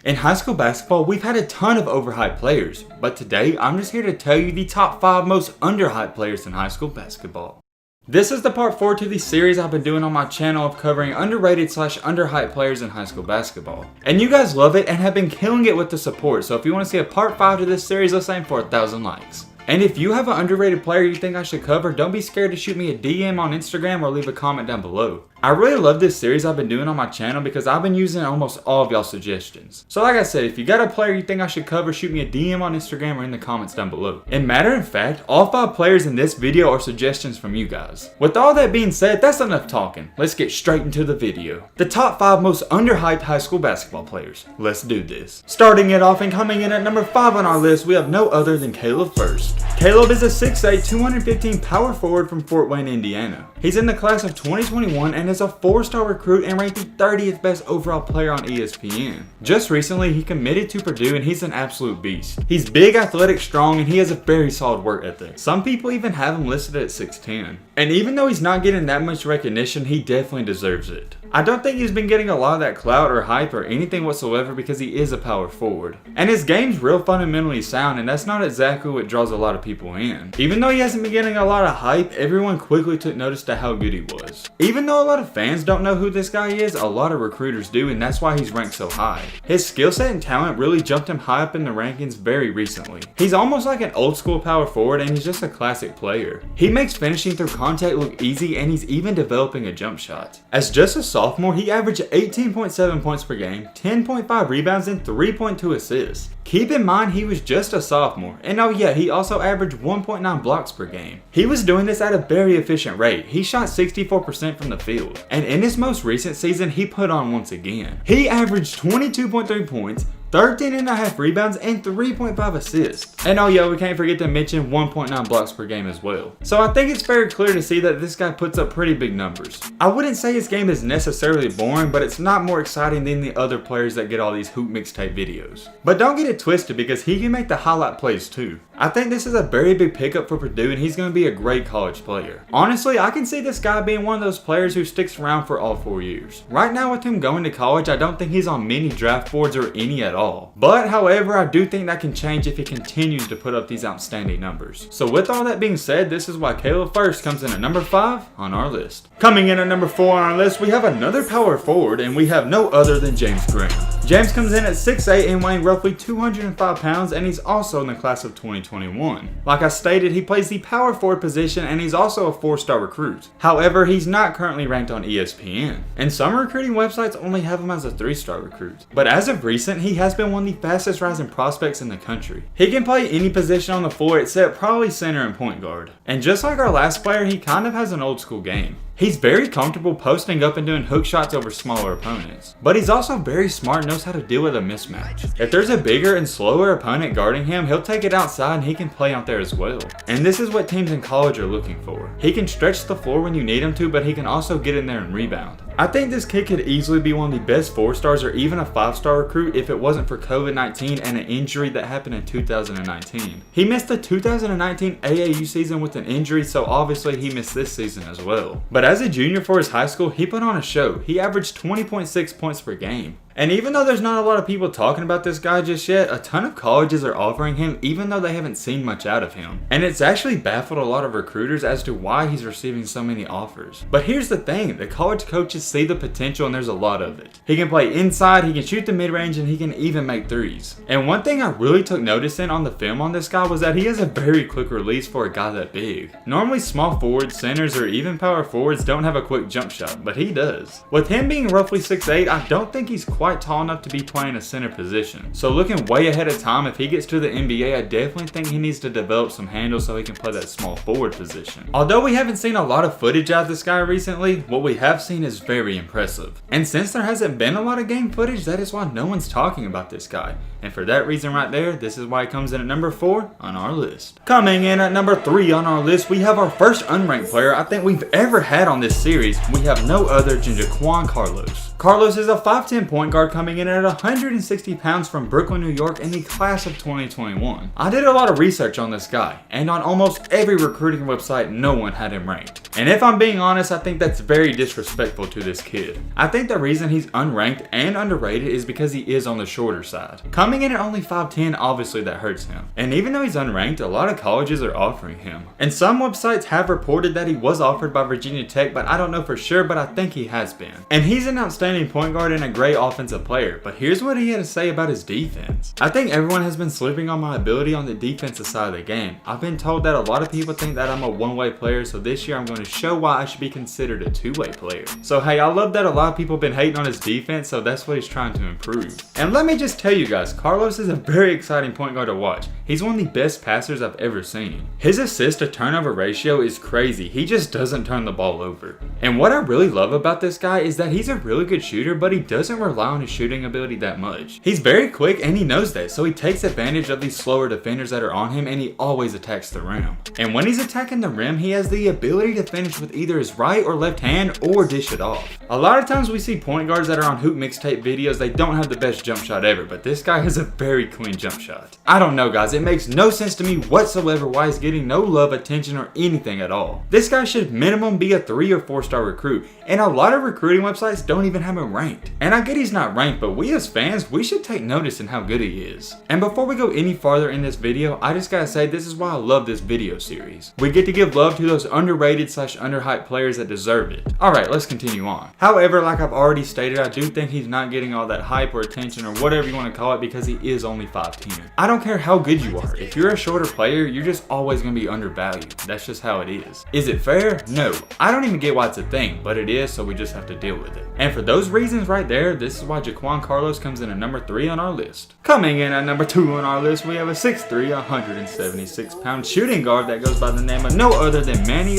In high school basketball, we've had a ton of overhyped players, but today I'm just here to tell you the top 5 most underhyped players in high school basketball. This is the part 4 to the series I've been doing on my channel of covering underrated/underhyped players in high school basketball. And you guys love it and have been killing it with the support, so if you want to see a part 5 to this series, let's aim for 1,000 likes. And if you have an underrated player you think I should cover, don't be scared to shoot me a DM on Instagram or leave a comment down below. I really love this series I've been doing on my channel because I've been using almost all of y'all's suggestions. So like I said, if you got a player you think I should cover, shoot me a DM on Instagram or in the comments down below. And matter of fact, all 5 players in this video are suggestions from you guys. With all that being said, that's enough talking. Let's get straight into the video. The top 5 most underhyped high school basketball players. Let's do this. Starting it off and coming in at number 5 on our list, we have no other than Caleb First. Caleb is a 6'8", 215 power forward from Fort Wayne, Indiana. He's in the class of 2021 and is a 4-star recruit and ranked the 30th best overall player on ESPN. Just recently, he committed to Purdue and he's an absolute beast. He's big, athletic, strong, and he has a very solid work ethic. Some people even have him listed at 6'10". And even though he's not getting that much recognition, he definitely deserves it. I don't think he's been getting a lot of that clout or hype or anything whatsoever because he is a power forward. And his game's real fundamentally sound, and that's not exactly what draws a lot of people in. Even though he hasn't been getting a lot of hype, everyone quickly took notice to how good he was. Even though a lot of fans don't know who this guy is, a lot of recruiters do, and that's why he's ranked so high. His skill set and talent really jumped him high up in the rankings very recently. He's almost like an old school power forward, and he's just a classic player. He makes finishing through contact look easy, and he's even developing a jump shot. As just a sophomore, he averaged 18.7 points per game, 10.5 rebounds, and 3.2 assists. Keep in mind he was just a sophomore, and oh yeah, he also averaged 1.9 blocks per game. He was doing this at a very efficient rate. He shot 64% from the field, and in his most recent season, he put on once again. He averaged 22.3 points, 13.5 rebounds, and 3.5 assists. And oh yeah, we can't forget to mention 1.9 blocks per game as well. So I think it's very clear to see that this guy puts up pretty big numbers. I wouldn't say his game is necessarily boring, but it's not more exciting than the other players that get all these hoop mixtape videos. But don't get it twisted because he can make the highlight plays too. I think this is a very big pickup for Purdue and he's going to be a great college player. Honestly, I can see this guy being one of those players who sticks around for all 4 years. Right now with him going to college, I don't think he's on many draft boards or any at all. But however, I do think that can change if he continues to put up these outstanding numbers. So with all that being said, this is why Caleb First comes in at number 5 on our list. Coming in at number 4 on our list, we have another power forward and we have no other than James Graham. James comes in at 6'8" and weighing roughly 205 pounds, and he's also in the class of 2021. Like I stated, he plays the power forward position and he's also a 4-star recruit. However, he's not currently ranked on ESPN. And some recruiting websites only have him as a 3-star recruit. But as of recent, he has been one of the fastest rising prospects in the country. He can play any position on the floor except probably center and point guard. And just like our last player, he kind of has an old school game. He's very comfortable posting up and doing hook shots over smaller opponents. But he's also very smart and knows how to deal with a mismatch. If there's a bigger and slower opponent guarding him, he'll take it outside and he can play out there as well. And this is what teams in college are looking for. He can stretch the floor when you need him to, but he can also get in there and rebound. I think this kid could easily be one of the best 4-stars or even a 5-star recruit if it wasn't for COVID-19 and an injury that happened in 2019. He missed the 2019 AAU season with an injury, so obviously he missed this season as well. But as a junior for his high school, he put on a show. He averaged 20.6 points per game. And even though there's not a lot of people talking about this guy just yet, a ton of colleges are offering him even though they haven't seen much out of him. And it's actually baffled a lot of recruiters as to why he's receiving so many offers. But here's the thing, the college coaches see the potential and there's a lot of it. He can play inside, he can shoot the mid-range, and he can even make threes. And one thing I really took notice in on the film on this guy was that he has a very quick release for a guy that big. Normally small forwards, centers, or even power forwards don't have a quick jump shot, but he does. With him being roughly 6'8", I don't think he's quite tall enough to be playing a center position. So looking way ahead of time, if he gets to the NBA, I definitely think he needs to develop some handles so he can play that small forward position. Although we haven't seen a lot of footage out of this guy recently, what we have seen is very impressive. And since there hasn't been a lot of game footage, that is why no one's talking about this guy. And for that reason right there, this is why he comes in at number 4 on our list. Coming in at number 3 on our list, we have our first unranked player I think we've ever had on this series. We have no other than Jaquan Carlos. Carlos is a 5'10" point point guard coming in at 160 pounds from Brooklyn, New York in the class of 2021. I did a lot of research on this guy, and on almost every recruiting website, no one had him ranked. And if I'm being honest, I think that's very disrespectful to this kid. I think the reason he's unranked and underrated is because he is on the shorter side. Coming in at only 5'10", obviously that hurts him. And even though he's unranked, a lot of colleges are offering him. And some websites have reported that he was offered by Virginia Tech, but I don't know for sure, but I think he has been. And he's an outstanding point guard and a great offensive player, but here's what he had to say about his defense. I think everyone has been sleeping on my ability on the defensive side of the game. I've been told that a lot of people think that I'm a one-way player, so this year I'm going to show why I should be considered a two-way player. So hey, I love that a lot of people have been hating on his defense, so that's what he's trying to improve. And let me just tell you guys, Carlos is a very exciting point guard to watch. He's one of the best passers I've ever seen. His assist to turnover ratio is crazy. He just doesn't turn the ball over. And what I really love about this guy is that he's a really good shooter, but he doesn't rely on his shooting ability that much. He's very quick and he knows that, so he takes advantage of these slower defenders that are on him and he always attacks the rim. And when he's attacking the rim, he has the ability to finish with either his right or left hand or dish it off. A lot of times we see point guards that are on hoop mixtape videos, they don't have the best jump shot ever, but this guy has a very clean jump shot. I don't know guys, it makes no sense to me whatsoever why he's getting no love, attention, or anything at all. This guy should minimum be a 3 or 4 star recruit, and a lot of recruiting websites don't even have him ranked. And I get he's not ranked, but we as fans, we should take notice in how good he is. And before we go any farther in this video, I just gotta say this is why I love this video series. We get to give love to those underrated / underhyped players that deserve it. Alright, let's continue on. However, like I've already stated, I do think he's not getting all that hype or attention or whatever you want to call it because he is only 5'10". I don't care how good you are. If you're a shorter player, you're just always going to be undervalued. That's just how it is. Is it fair? No. I don't even get why it's a thing, but it is, so we just have to deal with it. And for those reasons right there, this is why Jaquan Carlos comes in at number 3 on our list. Coming in at number 2 on our list, we have a 6'3", 176 pound shooting guard that goes by the name of no other than Manny.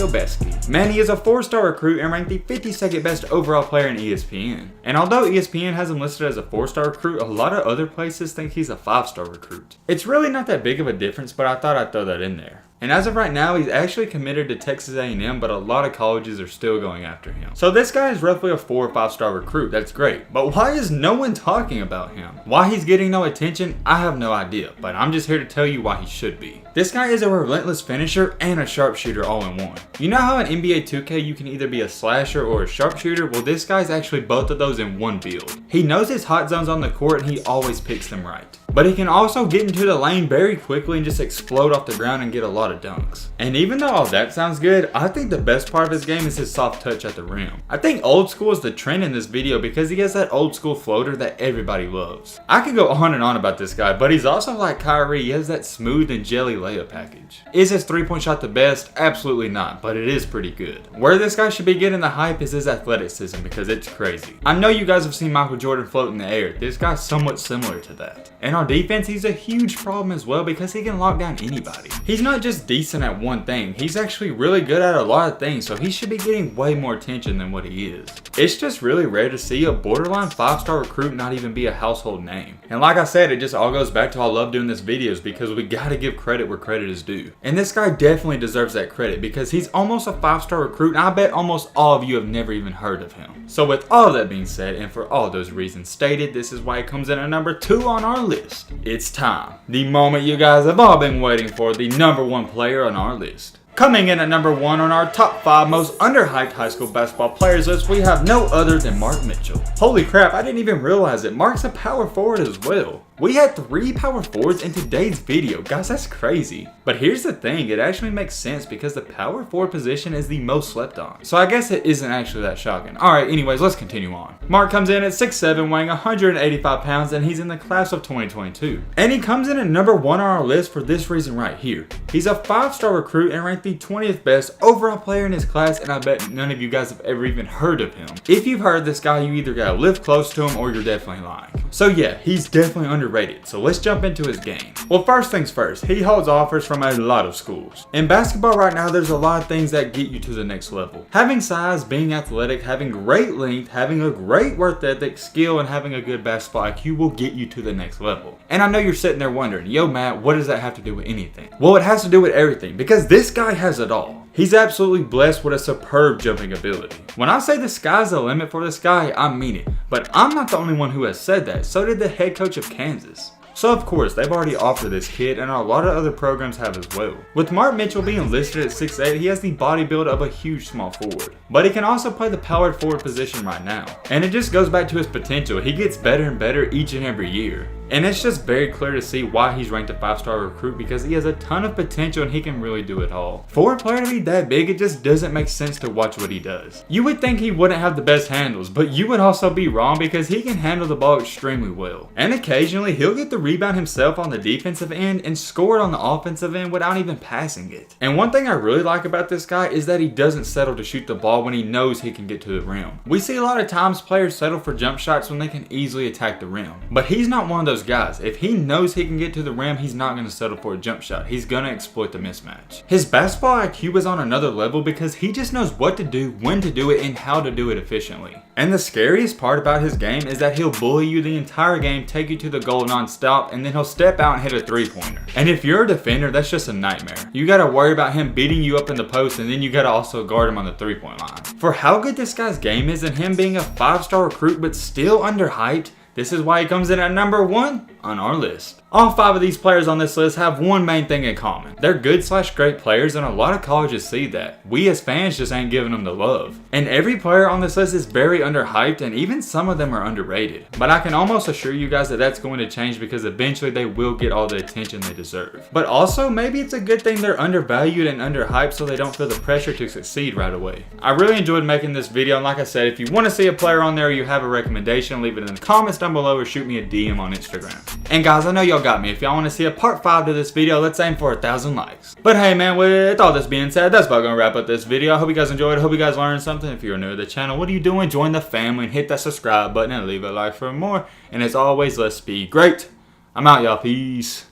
Manny is a 4-star recruit and ranked the 52nd best overall player in ESPN. And although ESPN has him listed as a 4-star recruit, a lot of other places think he's a 5-star recruit. It's really not that big of a difference, but I thought I'd throw that in there. And as of right now, he's actually committed to Texas A&M, but a lot of colleges are still going after him. So this guy is roughly a 4 or 5 star recruit, that's great. But why is no one talking about him? Why he's getting no attention, I have no idea, but I'm just here to tell you why he should be. This guy is a relentless finisher and a sharpshooter all in one. You know how in NBA 2K you can either be a slasher or a sharpshooter? Well, this guy's actually both of those in one build. He knows his hot zones on the court and he always picks them right. But he can also get into the lane very quickly and just explode off the ground and get a lot of dunks. And even though all that sounds good, I think the best part of his game is his soft touch at the rim. I think old school is the trend in this video because he has that old school floater that everybody loves. I could go on and on about this guy, but he's also like Kyrie, he has that smooth and jelly layup package. Is his 3-point shot the best? Absolutely not, but it is pretty good. Where this guy should be getting the hype is his athleticism because it's crazy. I know you guys have seen Michael Jordan float in the air. This guy's somewhat similar to that. And on defense, he's a huge problem as well because he can lock down anybody. He's not just decent at one thing, he's actually really good at a lot of things, so he should be getting way more attention than what he is. It's just really rare to see a borderline 5-star recruit not even be a household name. And like I said, it just all goes back to I love doing this videos because we gotta give credit where credit is due. And this guy definitely deserves that credit because he's almost a 5-star recruit and I bet almost all of you have never even heard of him. So with all that being said, and for all those reasons stated, this is why it comes in at number 2 on our list. It's time. The moment you guys have all been waiting for, the number 1 player on our list. Coming in at number 1 on our top 5 most underhyped high school basketball players list, we have no other than Mark Mitchell. Holy crap, I didn't even realize it. Mark's a power forward as well. We had 3 power forwards in today's video. Guys, that's crazy. But here's the thing, it actually makes sense because the power forward position is the most slept on. So I guess it isn't actually that shocking. Alright, anyways, let's continue on. Mark comes in at 6'7", weighing 185 pounds, and he's in the class of 2022. And he comes in at number 1 on our list for this reason right here. He's a 5-star recruit and ranked the 20th best overall player in his class, and I bet none of you guys have ever even heard of him. If you've heard this guy, you either gotta live close to him or you're definitely lying. So yeah, he's definitely underrated, so let's jump into his game. Well, first things first, he holds offers from a lot of schools. In basketball right now, there's a lot of things that get you to the next level. Having size, being athletic, having great length, having a great work ethic, skill, and having a good basketball IQ will get you to the next level. And I know you're sitting there wondering, yo Matt, what does that have to do with anything? Well, it has to do with everything, because this guy guy has it all. He's absolutely blessed with a superb jumping ability. When I say the sky's the limit for this guy, I mean it. But I'm not the only one who has said that, so did the head coach of Kansas. So of course, they've already offered this kid, and a lot of other programs have as well. With Mark Mitchell being listed at 6'8", he has the body build of a huge small forward. But he can also play the powered forward position right now. And it just goes back to his potential. He gets better and better each and every year. And it's just very clear to see why he's ranked a 5-star recruit, because he has a ton of potential and he can really do it all. For a player to be that big, it just doesn't make sense to watch what he does. You would think he wouldn't have the best handles, but you would also be wrong, because he can handle the ball extremely well. And occasionally, he'll get the rebound himself on the defensive end and score it on the offensive end without even passing it. And one thing I really like about this guy is that he doesn't settle to shoot the ball when he knows he can get to the rim. We see a lot of times players settle for jump shots when they can easily attack the rim. But he's not one of those guys. If he knows he can get to the rim, he's not going to settle for a jump shot. He's going to exploit the mismatch. His basketball IQ is on another level because he just knows what to do, when to do it, and how to do it efficiently. And the scariest part about his game is that he'll bully you the entire game, take you to the goal non-stop, and then he'll step out and hit a three-pointer. And if you're a defender, that's just a nightmare. You got to worry about him beating you up in the post, and then you got to also guard him on the three-point line. For how good this guy's game is, and him being a 5-star recruit but still underhyped, this is why he comes in at number 1 on our list. All 5 of these players on this list have one main thing in common. They're good/great players, and a lot of colleges see that. We as fans just ain't giving them the love. And every player on this list is very underhyped, and even some of them are underrated. But I can almost assure you guys that that's going to change, because eventually they will get all the attention they deserve. But also, maybe it's a good thing they're undervalued and underhyped so they don't feel the pressure to succeed right away. I really enjoyed making this video, and like I said, if you want to see a player on there or you have a recommendation, leave it in the comments down below or shoot me a DM on Instagram. And guys, I know y'all got me. If y'all want to see a part 5 to this video, let's aim for 1,000 likes. But hey man, with all this being said, that's about gonna wrap up this video. I hope you guys enjoyed. I hope you guys learned something. If you're new to the channel, what are you doing? Join the family and hit that subscribe button and leave a like for more. And as always, let's be great. I'm out, y'all. Peace.